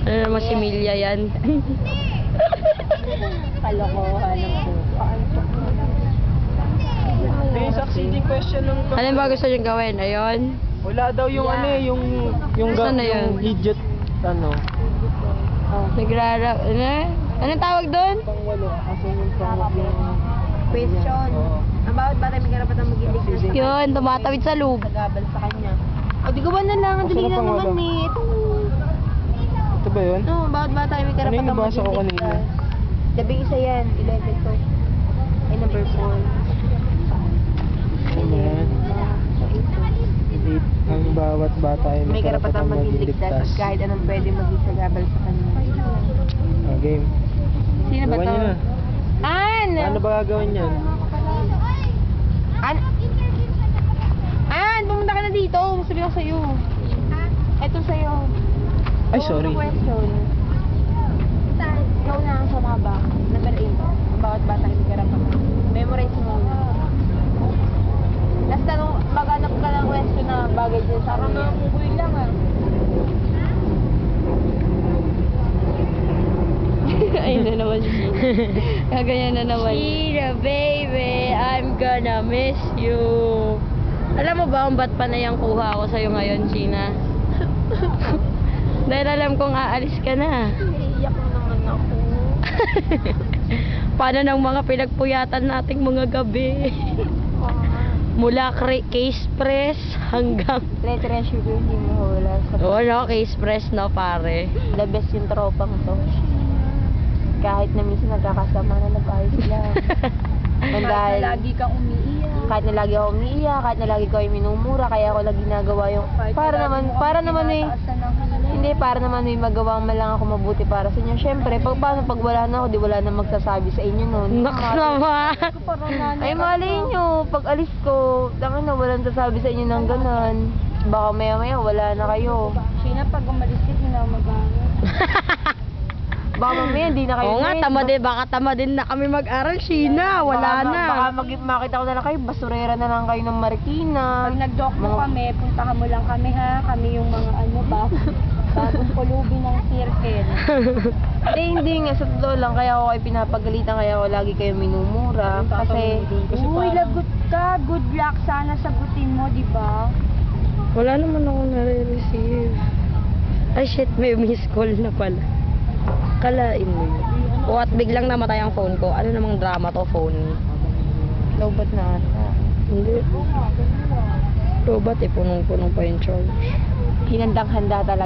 Ano naman si Milya yan? Kalokohan ng buka. May succeeding question nung... Ano ba gusto nyo gawin? Ayun? Wala daw yung ano eh, yung Saan na yun? yung idiot, ano. Nagrara... Ano? Anong tawag doon? Pangwalo, kasi yung pangwalo. Question. Ang bawat bata may karapatang mag-iligtas sa Yun, tumatawid sa loob. kagabal sa kanya. O, di gawa na lang. Ang dali lang naman eh. Ito. Ito ba yun? No, bawat bata may Ano yung karapatang nabasa ko kanina? Labing isa yan. 11 to. Ay, number 4. Ano yan? Ang bawat bata ay May karapatang maging ligtas at kahit anong pwede maging sagabal sa kanya. Game. Sino ba Gawan to? niyo na. An! Ano ba gagawin yan? An! Pumunta ka na dito. Sabi ko sa'yo. Ito sa'yo. Ay, sorry. Question. Ikaw na ang sumaba. Number 8. Ang bawat bata ay may karapatang. Memorize mo. Last tanong, maghanap ka ng question na bagay dyan sa akin. Parang nakukuhin lang ah. Ayun na naman siya. Kaganyan na naman. Sheila, baby, I'm gonna miss you. Alam mo ba kung ba't panay ang kuha ako sa'yo ngayon, Sheena? Dahil alam kong aalis ka na. Iiyak mo naman ako. Paano ng mga pinagpuyatan nating mga gabi? Mula case press hanggang... Treasure ko hindi mo wala sa... Oo, no? Case press, no, pare? The best yung tropang to. Kahit na minsan nagkakasama na nag-ayos lang. Dahil Lagi kang umiiyak. kahit na lagi ako umiiyak, kahit na lagi ko ay minumura, kaya ako lagi ginagawa yung para naman eh hindi para naman may magawa man lang ako mabuti para sa inyo. Syempre, paano pag wala na ako, di wala na magsasabi sa inyo noon. Naks naman! Ay malay nyo, pag alis ko, tanga na walang sasabi sa inyo ng ganon. Baka maya wala na kayo. Sina, pag umalis ka, di na mag-aaral. Baka mamaya hindi na kayo. Oo nga, baka tama din na kami mag-aral, Sheena. Wala na. Baka makita ko na lang kayo, basurera na lang kayo ng Marikina. Pag nag-dock mo kami, puntahan mo lang kami ha. Kami yung mga ano ba, bagong pulubi ng circle. Hindi nga, sa totoo lang, kaya ako ay pinapagalitan, kaya ako lagi kayo minumura. Kasi, Uy, lagot ka. Good luck. Sana sagutin mo, di ba? Wala naman ako nare-receive. Ay, shit, may miss call na pala. Kalain mo yun. O at biglang namatay ang phone ko. Ano namang drama to, phone? lobat na ata. Hindi. Lobat eh, punong-punong pa yung charge. Hinandang-handa talaga.